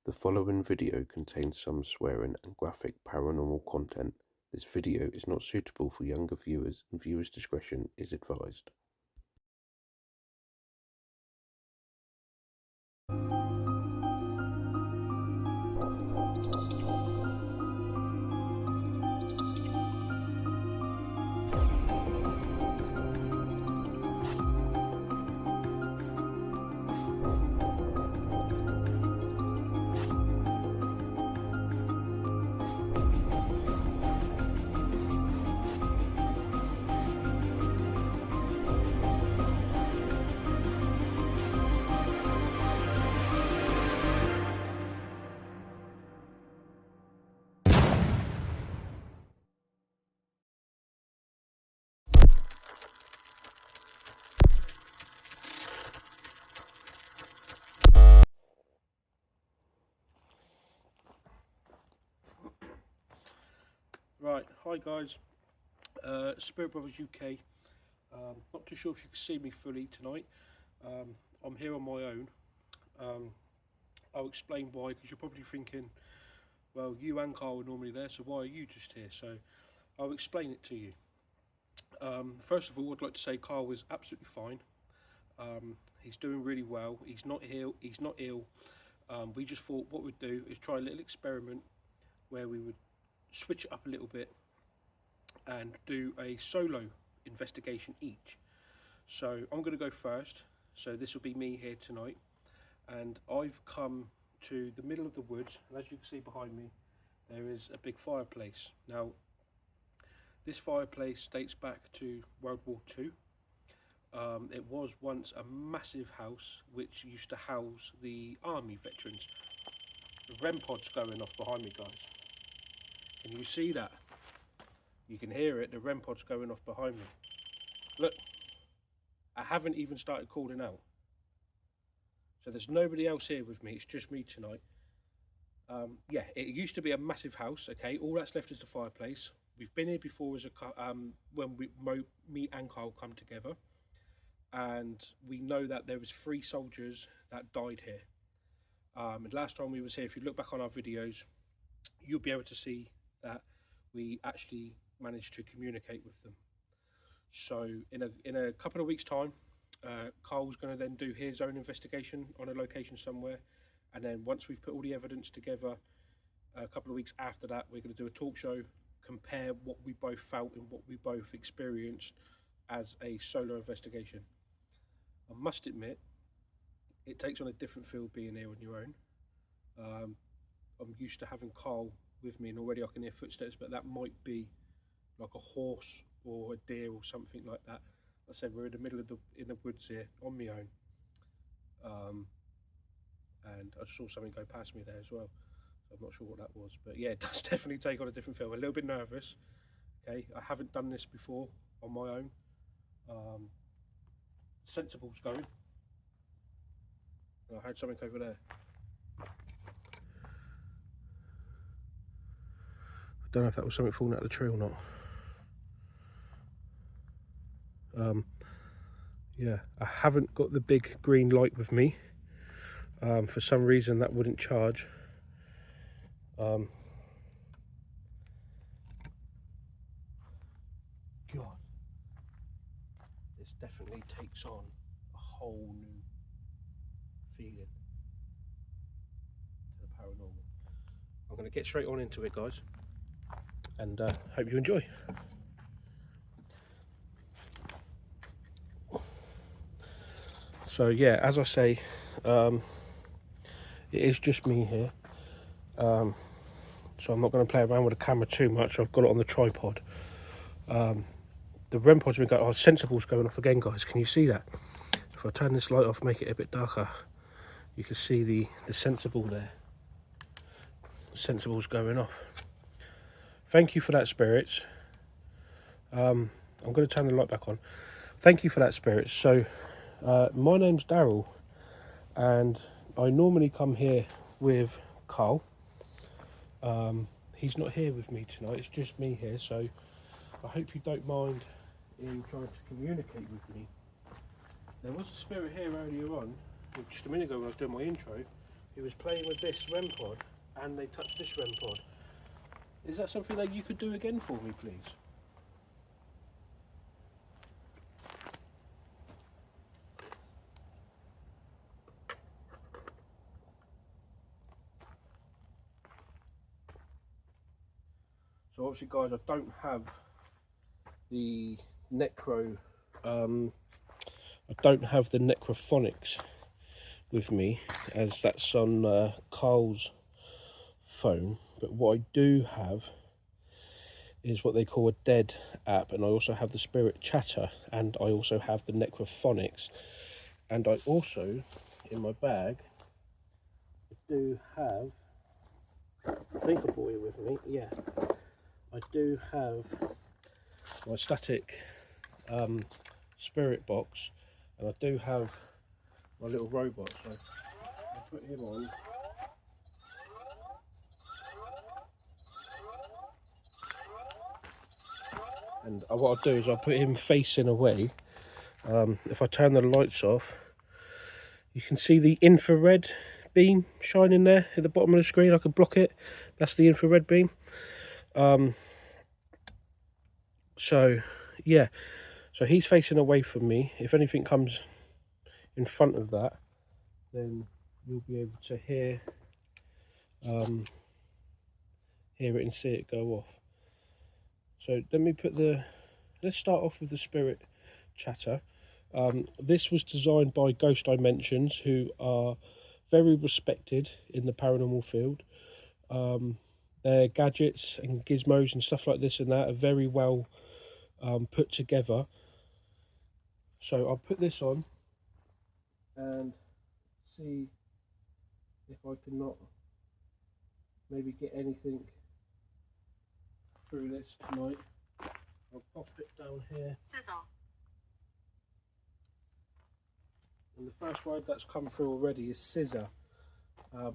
The following video contains some swearing and graphic paranormal content. This video is not suitable for younger viewers and viewers' discretion is advised. Right, hi guys, Spirit Brothers UK. Not too sure if you can see me fully tonight. I'm here on my own. I'll explain why, because you're probably thinking, well, you and Carl are normally there, so why are you just here? So I'll explain it to you. First of all, I'd like to say Carl is absolutely fine. He's doing really well. He's not ill. We just thought what we'd do is try a little experiment where we would switch it up a little bit and do a solo investigation each. So I'm going to go first. So this will be me here tonight, and I've come to the middle of the woods, and as you can see behind me there is a big fireplace. Now this fireplace dates back to World War II. It was once a massive house which used to house the army veterans. The REM pod's going off behind me, guys. Can you see that? You can hear it, the REM pod's going off behind me. Look, I haven't even started calling out. So there's nobody else here with me, it's just me tonight. Yeah, it used to be a massive house, okay? All that's left is the fireplace. We've been here before as when me and Carl come together. And we know that there was 3 soldiers that died here. And last time we was here, if you look back on our videos, you'll be able to see that we actually managed to communicate with them. So in a couple of weeks' time, Carl's going to then do his own investigation on a location somewhere, and then once we've put all the evidence together, a couple of weeks after that, we're going to do a talk show, compare what we both felt and what we both experienced as a solo investigation. I must admit, it takes on a different feel being here on your own. I'm used to having Carl with me, and already I can hear footsteps, but that might be like a horse or a deer or something like that. Like I said, we're in the middle of in the woods here on my own, and I just saw something go past me there as well, so I'm not sure what that was, but yeah, it does definitely take on a different feel. I'm a little bit nervous. Okay, I haven't done this before on my own. Sensible's going. I heard something over there. I don't know if that was something falling out of the tree or not. Yeah, I haven't got the big green light with me. For some reason that wouldn't charge. God, this definitely takes on a whole new feeling to the paranormal. I'm going to get straight on into it, guys, and hope you enjoy. So yeah, as I say, it is just me here, so I'm not going to play around with the camera too much. I've got it on the tripod. The REM pod's been going. Oh, Sensible's going off again, guys. Can you see that? If I turn this light off, make it a bit darker, you can see the Sensible there. The Sensible's going off. Thank you for that, spirits. I'm going to turn the light back on. Thank you for that, spirits. So my name's Daryl, and I normally come here with Carl. He's not here with me tonight, it's just me here, so I hope you don't mind in trying to communicate with me. There was a spirit here earlier on, just a minute ago when I was doing my intro, who was playing with this REM pod and they touched this REM pod. Is that something that you could do again for me, please? So obviously, guys, I don't have the necrophonics with me, as that's on Carl's phone. But what I do have is what they call a dead app, and I also have the spirit chatter, and I also have the necrophonics, and I also, in my bag, I do have, I think I brought it with me, yeah, I do have my static spirit box, and I do have my little robot, so I'll put him on. And what I'll do is I'll put him facing away. If I turn the lights off, you can see the infrared beam shining there at the bottom of the screen. I can block it. That's the infrared beam. So yeah, so he's facing away from me. If anything comes in front of that, then you'll be able to hear it and see it go off. So let's start off with the spirit chatter. This was designed by Ghost Dimensions, who are very respected in the paranormal field. Their gadgets and gizmos and stuff like this and that are very well put together. So I'll put this on and see if I can not maybe get anything through this tonight. I'll pop it down here. Sizzle. And the first word that's come through already is scissor.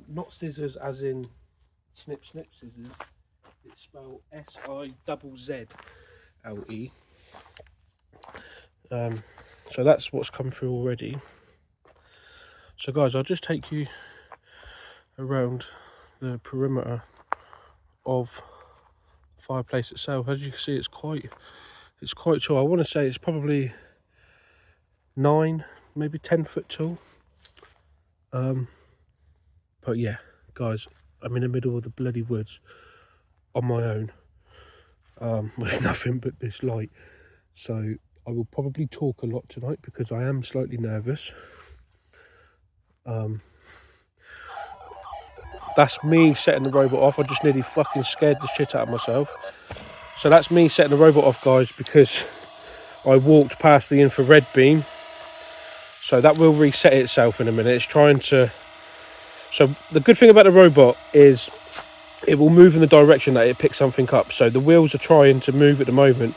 Not scissors as in snip snip scissors. It's spelled S-I-Z-Z-L-E. So that's what's come through already. So guys, I'll just take you around the perimeter of the fireplace itself. As you can see, it's quite tall. I want to say it's probably 9, maybe 10 foot tall. But yeah, guys, I'm in the middle of the bloody woods on my own, with nothing but this light. So I will probably talk a lot tonight because I am slightly nervous. That's me setting the robot off. I just nearly fucking scared the shit out of myself. So that's me setting the robot off, guys, because I walked past the infrared beam. So that will reset itself in a minute. It's trying to... So the good thing about the robot is it will move in the direction that it picks something up. So the wheels are trying to move at the moment,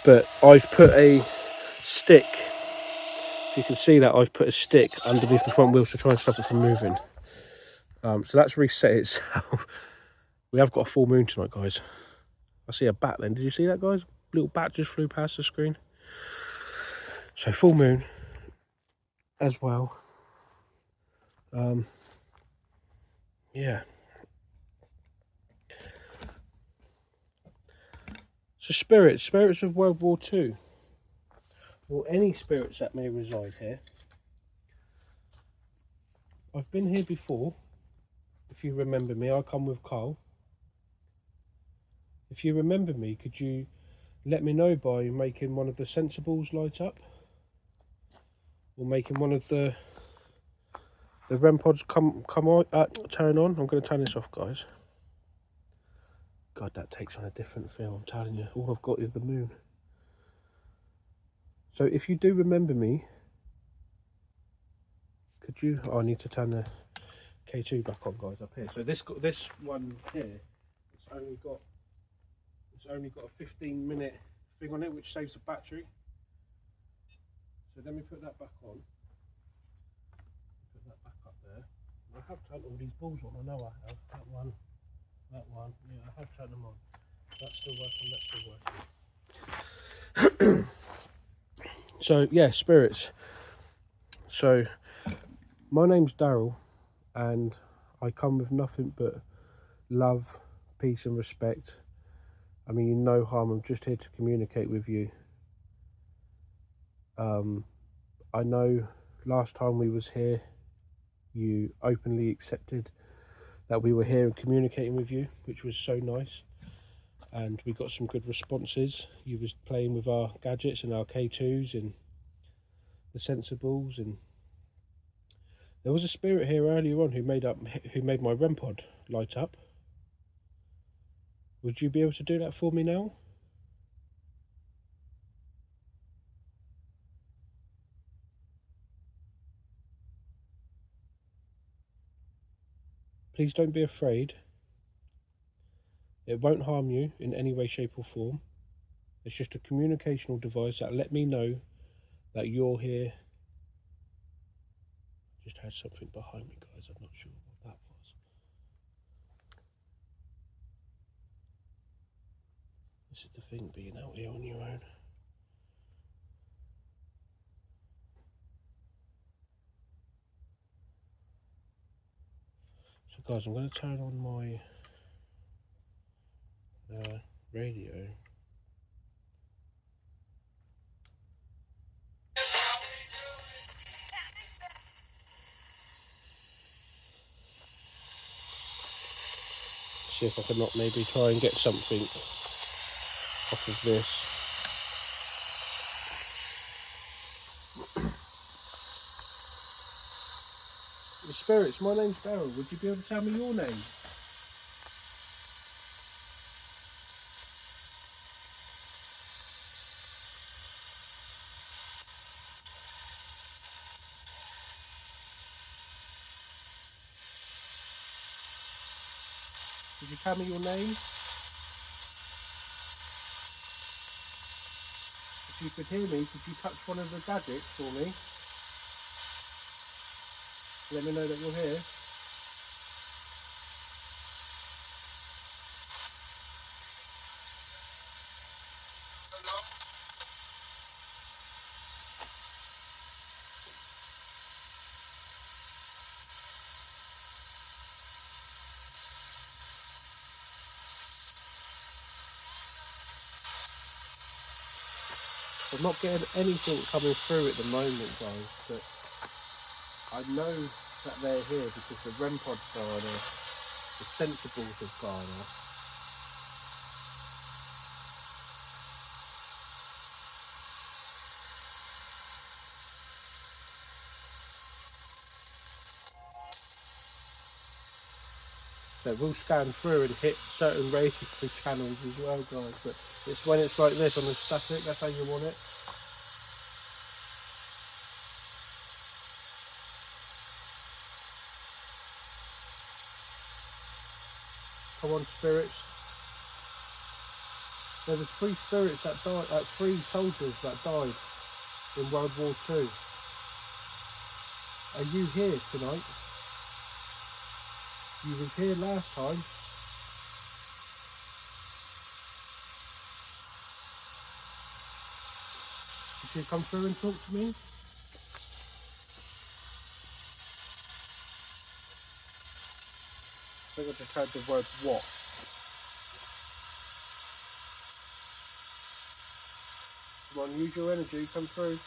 but I've put a stick, if you can see that, I've put a stick underneath the front wheels to try and stop it from moving. So that's reset itself. We have got a full moon tonight, guys. I see a bat then. Did you see that, guys? Little bat just flew past the screen. So full moon as well. Yeah. So spirits of World War II, or any spirits that may reside here. I've been here before. If you remember me, I come with Carl. If you remember me, could you let me know by making one of the sensibles light up, or making one of the REM pods come on, turn on? I'm going to turn this off, guys. God, that takes on a different feel, I'm telling you. All I've got is the moon. So if you do remember me, could you... Oh, I need to turn the K2 back on, guys, up here. So this one here, it's only got a 15-minute thing on it, which saves the battery. So let me put that back on. Put that back up there. I have turned all these balls on. I know I have. That one. Yeah, I have turned them on. That's still working. So yeah, spirits. So my name's Daryl, and I come with nothing but love, peace and respect. I mean, you no harm. I'm just here to communicate with you. I know last time we was here, you openly accepted that we were here and communicating with you, which was so nice. And we got some good responses. You was playing with our gadgets and our K2s and the sensibles, and there was a spirit here earlier on who made my REM pod light up. Would you be able to do that for me now? Please don't be afraid. It won't harm you in any way, shape or form. It's just a communicational device that let me know that you're here. Just had something behind me, guys. I'm not sure what that was. This is the thing, being out here on your own. So guys, I'm going to turn on my radio. See if I can not maybe try and get something off of this. The spirits, my name's Daryl. Would you be able to tell me your name? Could you tell me your name? If you could hear me, could you touch one of the gadgets for me? Let me know that you're here. I'm not getting anything coming through at the moment, guys, but I know that they're here because the REM pod's gone off, the sensibles have gone off. So we'll scan through and hit certain radio channels as well, guys, but it's when it's like this on the static, that's how you want it. Come on, spirits. There was 3 spirits that died, 3 soldiers that died in World War II. Are you here tonight? You was here last time. Could you come through and talk to me? I think I just heard the word what. Come on, use your energy, come through.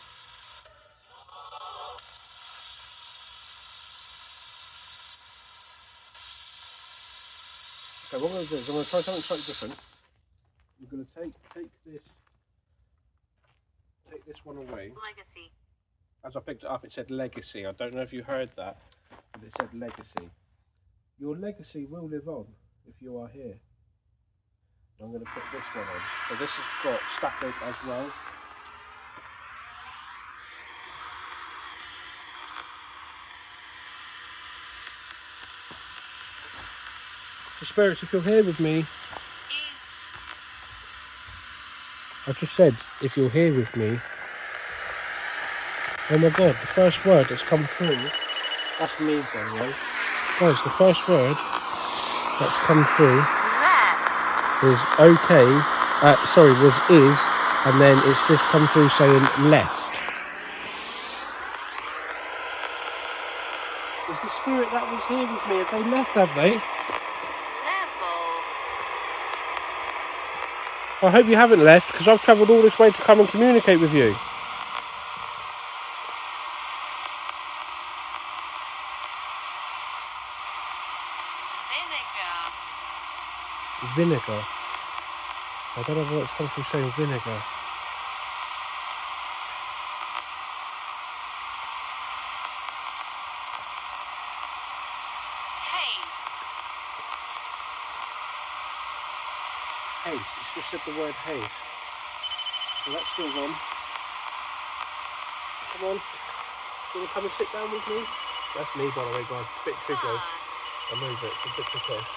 Okay, what I'm going to do is I'm going to try something slightly different. I'm going to take this one away. Legacy. As I picked it up, it said legacy. I don't know if you heard that, but it said legacy. Your legacy will live on if you are here. I'm going to put this one on. So this has got static as well. So spirits, if you're here with me, I just said, if you're here with me. Oh my god, the first word that's come through, that's me by the way. Guys, the first word that's come through is okay, was is, and then it's just come through saying left. Is the spirit that was Who's here with me? Have they left, have they? Level. I hope you haven't left, because I've travelled all this way to come and communicate with you. Vinegar. Vinegar. I don't know why it's come through saying vinegar. Haste. Haste. It's just said the word haste. So that's still on. Come on. Do you want to come and sit down with me? That's me, by the way, guys. A bit too close. Fast. I'll move it. It's a bit too close.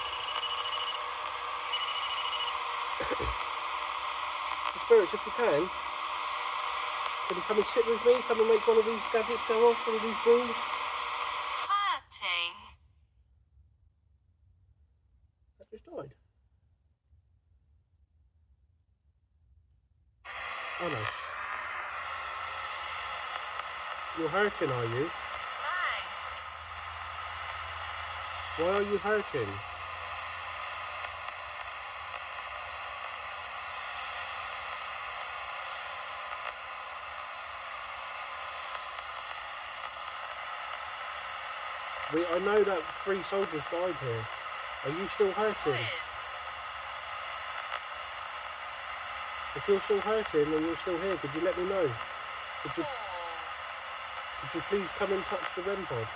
The spirits, if you can you come and sit with me? Come and make one of these gadgets go off, one of these balls? Hurting. That just died. Oh no. You're hurting, are you? Bang. Why are you hurting? I know that 3 soldiers died here. Are you still hurting? Quiz. If you're still hurting and you're still here, could you let me know? Could you please come and touch the REM pod?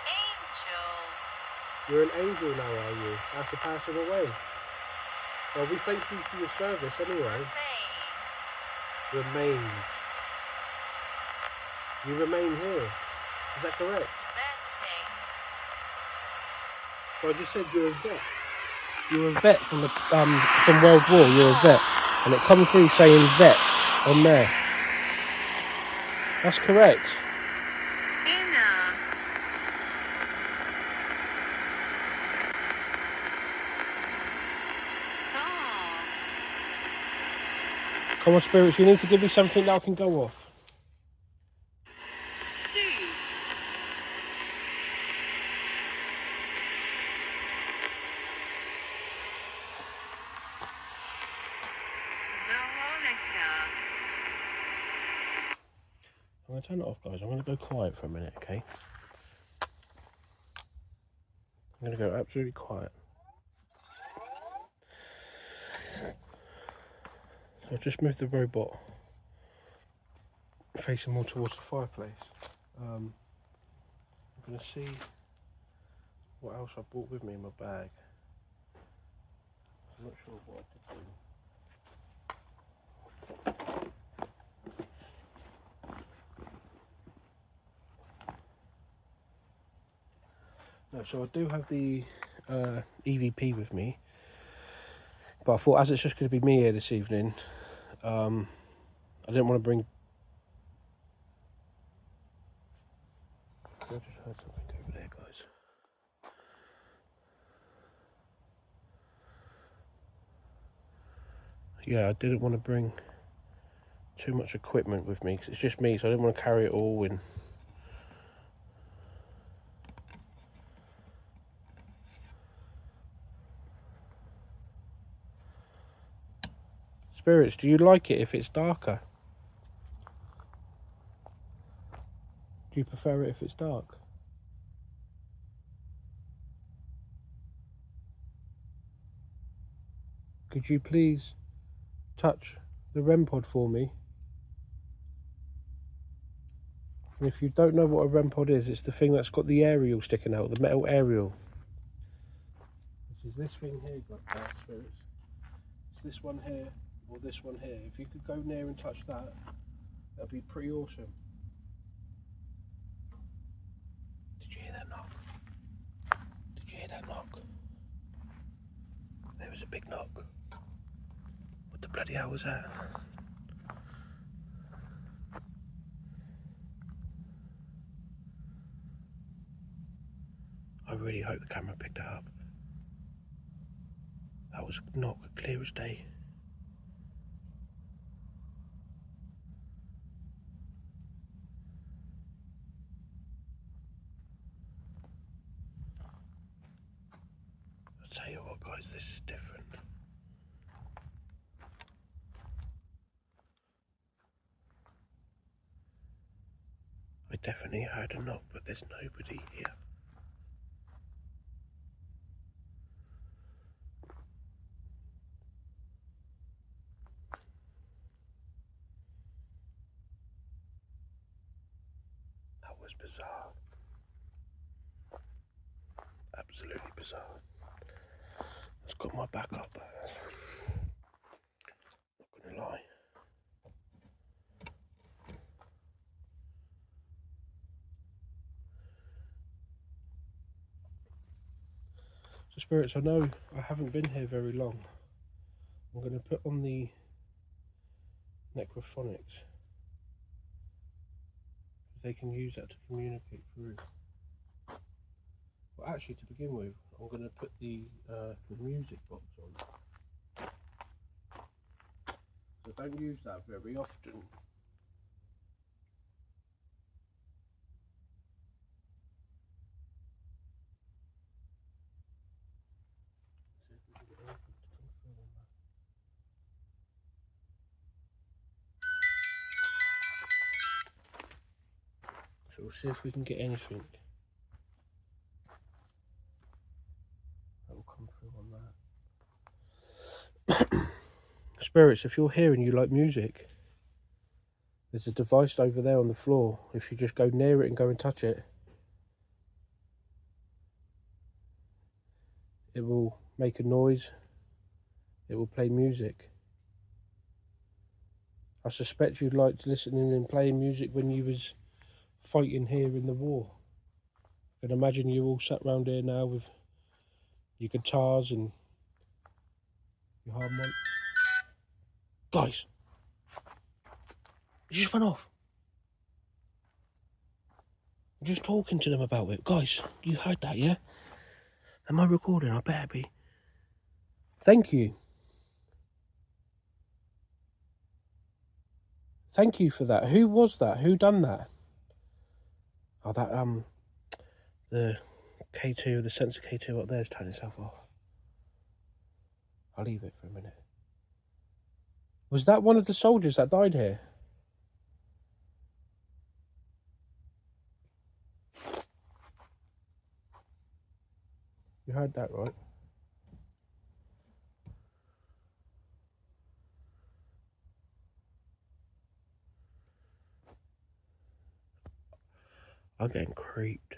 Angel. You're an angel now, are you? After passing away? Well, we thank you for your service anyway. Remain. Remains. You remain here. Is that correct? Vetting. So I just said you're a vet. You're a vet from World War. You're a vet, and it comes through saying vet on there. That's correct. Inner. Bar. Come on, spirits. You need to give me something that I can go off. Stoop. Veronica. I'm going to turn it off, guys. I'm going to go quiet for a minute, okay? I'm going to go absolutely quiet. So I've just moved the robot facing more towards the fireplace. I'm going to see what else I brought with me in my bag. I'm not sure what I did bring. No, so I do have the EVP with me, but I thought as it's just going to be me here this evening, I didn't want to bring... I just heard something over there, guys. Yeah, I didn't want to bring too much equipment with me because it's just me, so I didn't want to carry it all in. Spirits, do you like it if it's darker? Do you prefer it if it's dark? Could you please touch the REM pod for me? And if you don't know what a REM pod is, it's the thing that's got the aerial sticking out, the metal aerial. Which is this thing here, spirits. It's this one here, or this one here. If you could go near and touch that, that'd be pretty awesome. Did you hear that knock? Did you hear that knock? There was a big knock. What the bloody hell was that? I really hope the camera picked it up. That was a knock, clear as day. tell you what, guys, this is different. I definitely heard a knock, but there's nobody here. That was bizarre. Absolutely bizarre. It's got my back up. Not gonna lie. So spirits, I know I haven't been here very long. I'm going to put on the necrophonics. They can use that to communicate through. Well, actually, to begin with, I'm going to put the music box on. So I don't use that very often. So we'll see if we can get anything that will come through on that. Spirits, if you're here and you like music, there's a device over there on the floor. If you just go near it and go and touch it, it will make a noise. It will play music. I suspect you'd liked listening and playing music when you was fighting here in the war. I can imagine you all sat round here now with your guitars and your harmonic. Guys, it just went off. I'm just talking to them about it. Guys, you heard that, yeah? Am I recording? I better be. Thank you. Thank you for that. Who was that? Who done that? Oh, that, the K2, the sensor K2 up there is turning itself off. I'll leave it for a minute. Was that one of the soldiers that died here? You heard that, right? I'm getting creeped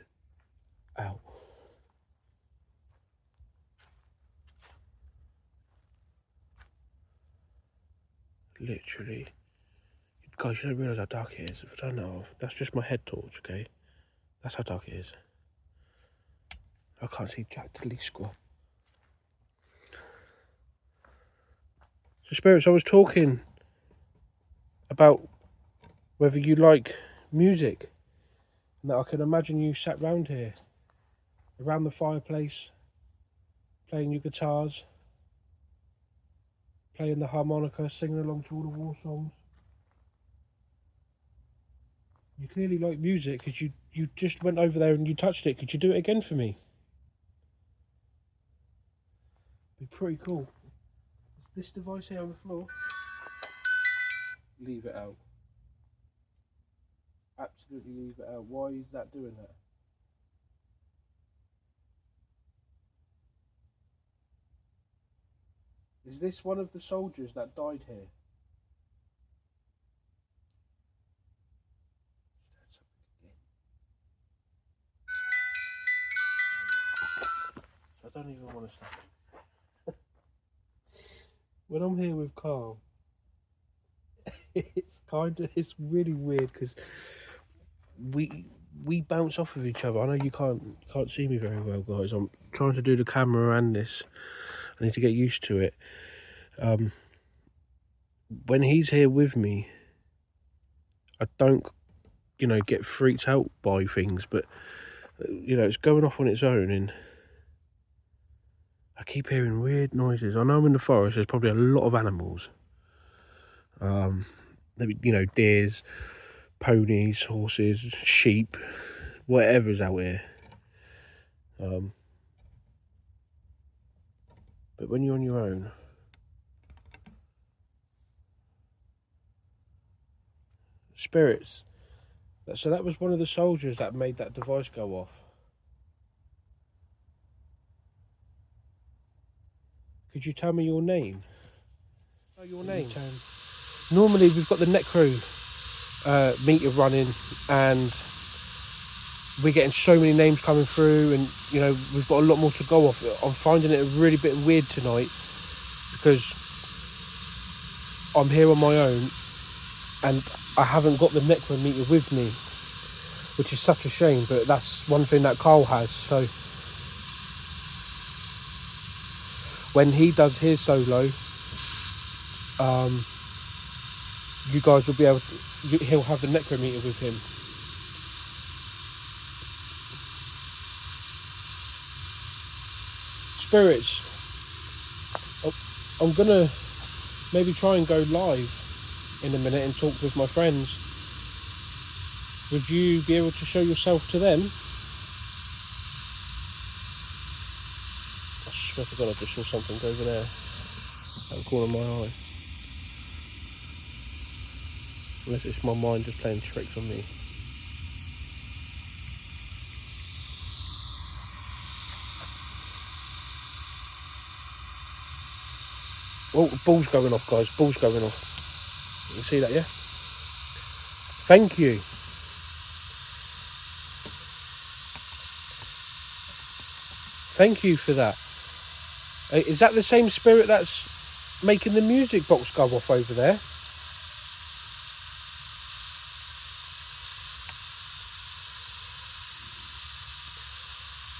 out. Literally. Guys, you don't realise how dark it is. If I turn that off, that's just my head torch, okay? That's how dark it is. I can't see jack diddly squat. So spirits, I was talking about whether you like music, and that I can imagine you sat round here, around the fireplace, playing your guitars, playing the harmonica, singing along to all the war songs. You clearly like music because you just went over there and you touched it. Could you do it again for me? Be pretty cool. This device here on the floor, leave it out. Absolutely leave it out. Why is that doing that? Is this one of the soldiers that died here? I don't even want to stop. When I'm here with Carl, it's really weird because we bounce off of each other. I know you can't see me very well, guys. I'm trying to do the camera and this. I need to get used to it. When he's here with me, I don't, get freaked out by things, but it's going off on its own, and I keep hearing weird noises. I know I'm in the forest. There's probably a lot of animals. Maybe deers, ponies, horses, sheep, whatever's out here. But when you're on your own, spirits. So that was one of the soldiers that made that device go off. Could you tell me your name? Oh, your name. Normally we've got the necro meter running, and we're getting so many names coming through, and you know we've got a lot more to go off. I'm finding it a really bit weird tonight because I'm here on my own and I haven't got the necro meter with me, which is such a shame, but that's one thing that Carl has. So when he does his solo, you guys will be able to, he'll have the necro meter with him. Spirits, I'm gonna maybe try and go live in a minute and talk with my friends. Would you be able to show yourself to them? I swear to God, I just saw something over there at the corner of my eye. Unless it's my mind just playing tricks on me. Oh, ball's going off, guys. Ball's going off. You see that, yeah? Thank you. Thank you for that. Is that the same spirit that's making the music box go off over there?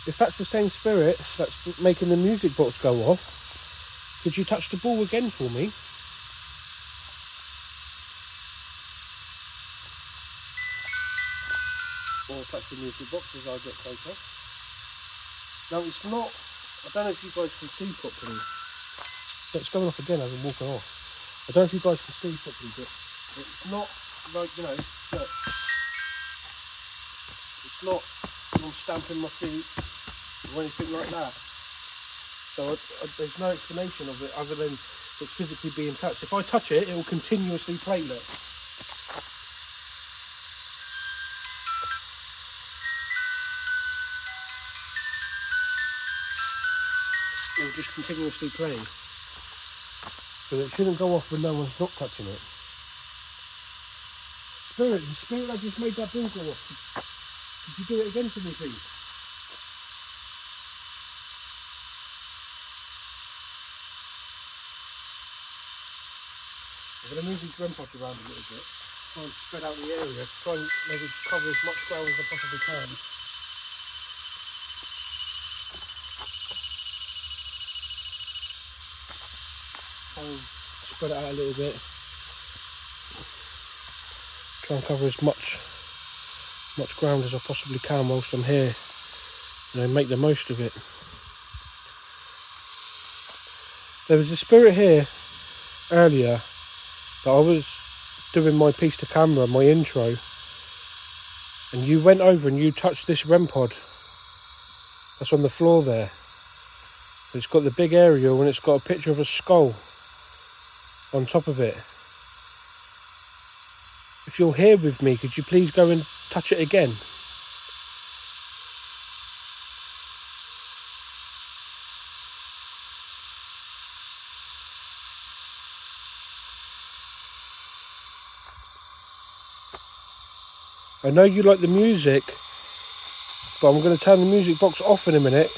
If that's the same spirit that's making the music box go off, could you touch the ball again for me? Or touch the music box as I get closer. No, it's not. I don't know if you guys can see properly. But it's going off again as I'm walking off. I don't know if you guys can see properly, but it's not like, you know, look. It's not I'm stamping my feet or anything like that. So there's no explanation of it other than it's physically being touched. If I touch it, it will continuously play, look. It will just continuously play. So it shouldn't go off when no one's not touching it. Spirit, the spirit that just made that ball go off. Could you do it again for me, please? I'm going to move these REM pods around a little bit, try and spread out the area, try and maybe cover as much ground as I possibly can. Try and spread it out a little bit. Try and cover as much ground as I possibly can whilst I'm here. You know, make the most of it. There was a spirit here earlier that I was doing my piece to camera, my intro, and you went over and you touched this REM pod that's on the floor there. It's got the big aerial and it's got a picture of a skull on top of it. If you're here with me, could you please go and touch it again? I know you like the music, but I'm going to turn the music box off in a minute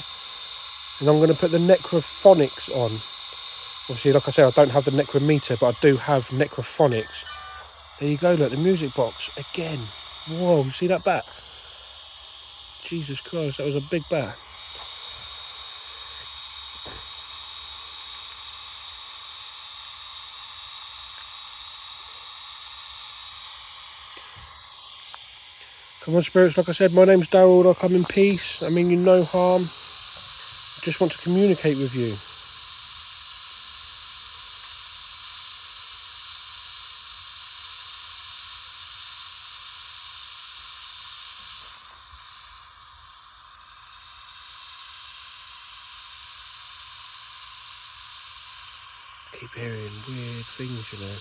and I'm going to put the necrophonics on. Obviously, like I say, I don't have the necrometer, but I do have necrophonics. There you go, look, the music box again. Whoa, you see that bat? Jesus Christ, that was a big bat. Come on, spirits, like I said, my name's Daryl, I come in peace. I mean you no harm. I just want to communicate with you. keep hearing weird things, you know.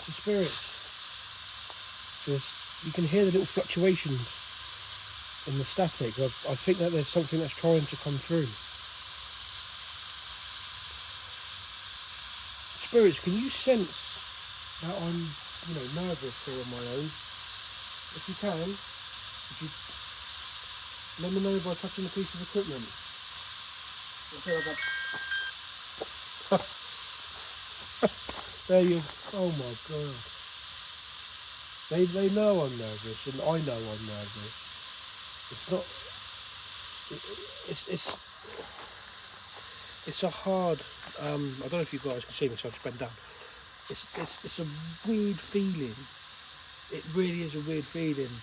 The spirits. Just, you can hear the little fluctuations in the static. I think that there's something that's trying to come through. Spirits, can you sense that I'm, nervous here on my own? If you can, would you let me know by touching a piece of equipment? There you. Oh my god. They know I'm nervous, and I know I'm nervous. It's not. It's a hard. I don't know if you guys can see me, so I'll just bend down. It's a weird feeling. It really is a weird feeling.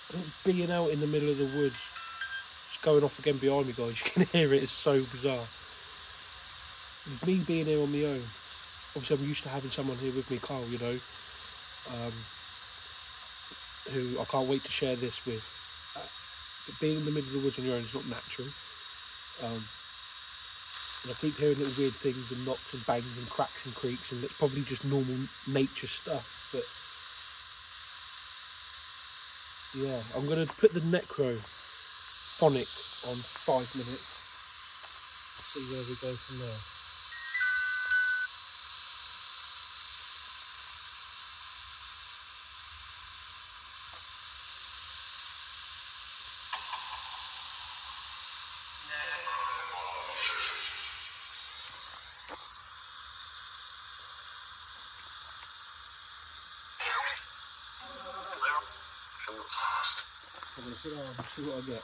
I think being out in the middle of the woods, it's going off again behind me, guys. You can hear it. It's so bizarre. With me being here on my own, obviously I'm used to having someone here with me, Carl. Who I can't wait to share this with. But being in the middle of the woods on your own is not natural. And I keep hearing little weird things and knocks and bangs and cracks and creaks, and it's probably just normal nature stuff. But yeah, I'm going to put the necro phonic on 5 minutes. See where we go from there. I'm going to put it on and see what I get.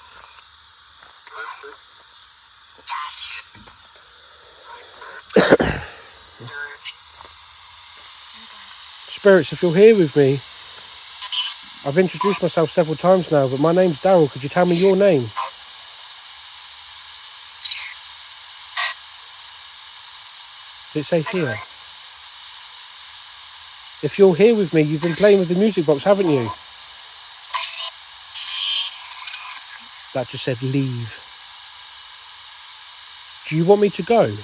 Spirits, if you're here with me, I've introduced myself several times now, but my name's Daryl. Could you tell me your name? Did it say here? If you're here with me, you've been playing with the music box, haven't you? That just said leave. Do you want me to go?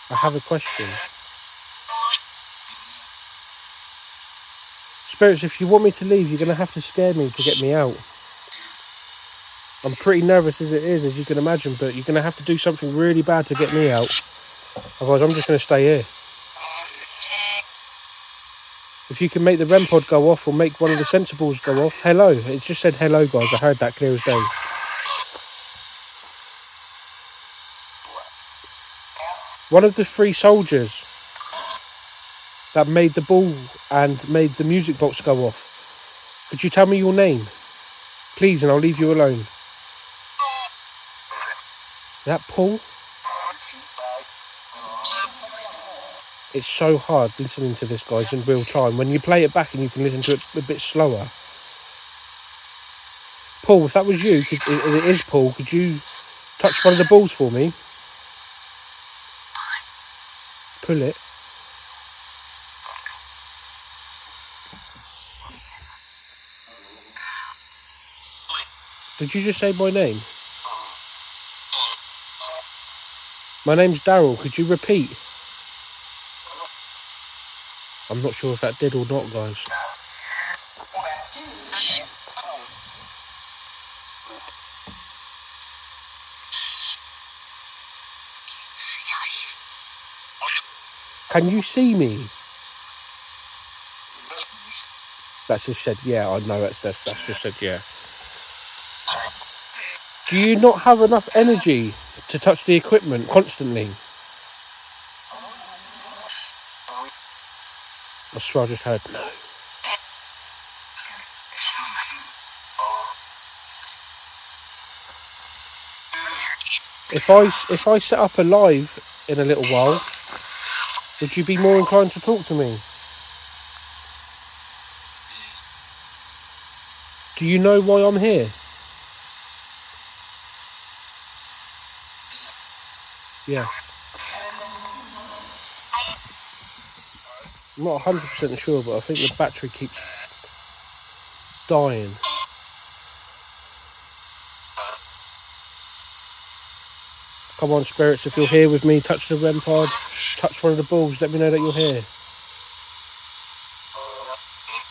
I have a question. Spirits, if you want me to leave, you're going to have to scare me to get me out. I'm pretty nervous as it is, as you can imagine, but you're going to have to do something really bad to get me out. Otherwise, I'm just going to stay here. If you can make the REM pod go off or make one of the sensibles go off. Hello. It's just said hello, guys. I heard that clear as day. One of the 3 soldiers that made the ball and made the music box go off. Could you tell me your name? Please, and I'll leave you alone. Is that Paul? It's so hard listening to this, guys, in real time. When you play it back and you can listen to it a bit slower. Paul, if that was you, it is Paul, could you touch one of the balls for me? Pull it. Did you just say my name? My name's Daryl. Could you repeat? I'm not sure if that did or not, guys. Can you see me? That's just said, yeah, I know that's just said, yeah. Do you not have enough energy to touch the equipment constantly? I swear I just heard no. If I set up a live in a little while, would you be more inclined to talk to me? Do you know why I'm here? Yes. I'm not 100% sure, but I think the battery keeps dying. Come on, spirits, if you're here with me, touch the REM pod, touch one of the balls, let me know that you're here.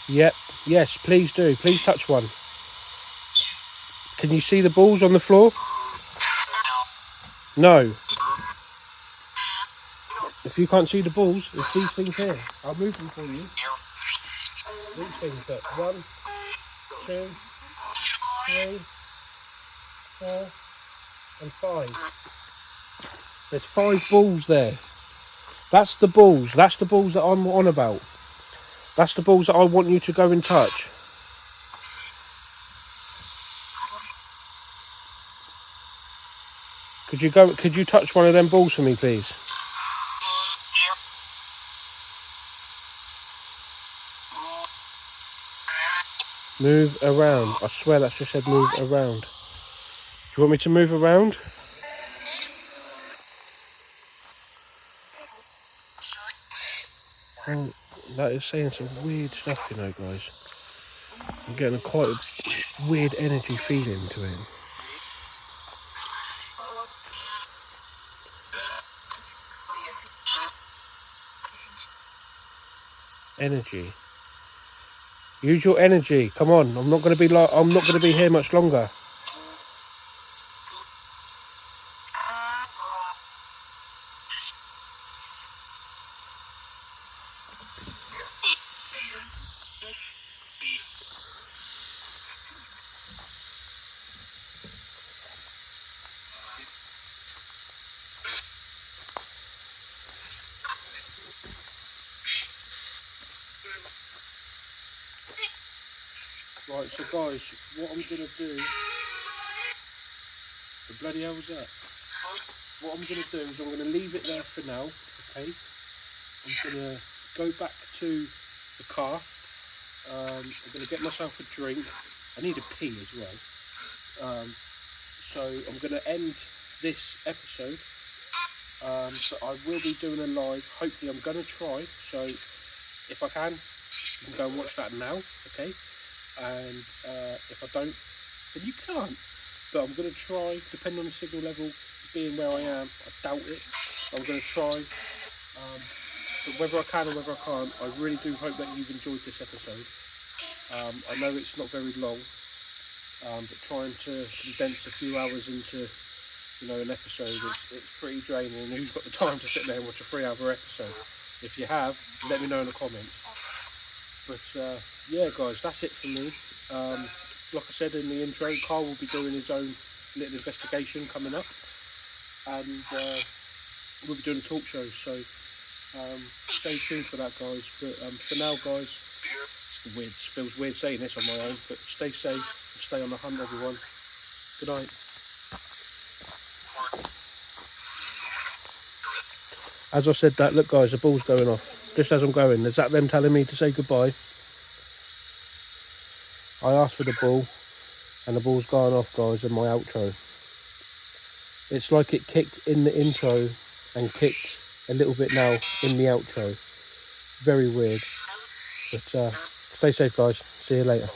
Yep, yes, please do. Please touch one. Can you see the balls on the floor? No. If you can't see the balls, it's these things here. I'll move them for you. These things, look. 1, 2, 3, 4, and 5. There's 5 balls there. That's the balls. That's the balls that I'm on about. That's the balls that I want you to go and touch. Could you touch one of them balls for me, please? Move around. I swear that's just said move around. Do you want me to move around? Oh, that is saying some weird stuff, you know, guys. I'm getting quite a weird energy feeling to it. Energy. Use your energy. Come on. I'm not going to be here much longer. Right, so guys, what I'm going to do... The bloody hell was that? What I'm going to do is I'm going to leave it there for now, okay? I'm going to go back to the car. I'm going to get myself a drink. I need a pee as well. So I'm going to end this episode. But I will be doing a live. Hopefully I'm going to try. So if I can, you can go and watch that now, okay? And if I don't, then you can't. But I'm going to try, depending on the signal level, being where I am, I doubt it. I'm going to try. But whether I can or whether I can't, I really do hope that you've enjoyed this episode. I know it's not very long, but trying to condense a few hours into, you know, an episode, it's pretty draining. And who's got the time to sit there and watch a 3-hour episode? If you have, let me know in the comments. But yeah, guys, that's it for me. Like I said in the intro, Carl will be doing his own little investigation coming up, and we'll be doing a talk show. So stay tuned for that, guys. But for now, guys, it's weird. It feels weird saying this on my own, but stay safe and stay on the hunt, everyone. Good night. As I said that, look guys, the ball's going off. Just as I'm going, is that them telling me to say goodbye? I asked for the ball, and the ball's gone off, guys, in my outro. It's like it kicked in the intro, and kicked a little bit now in the outro. Very weird. But stay safe, guys. See you later.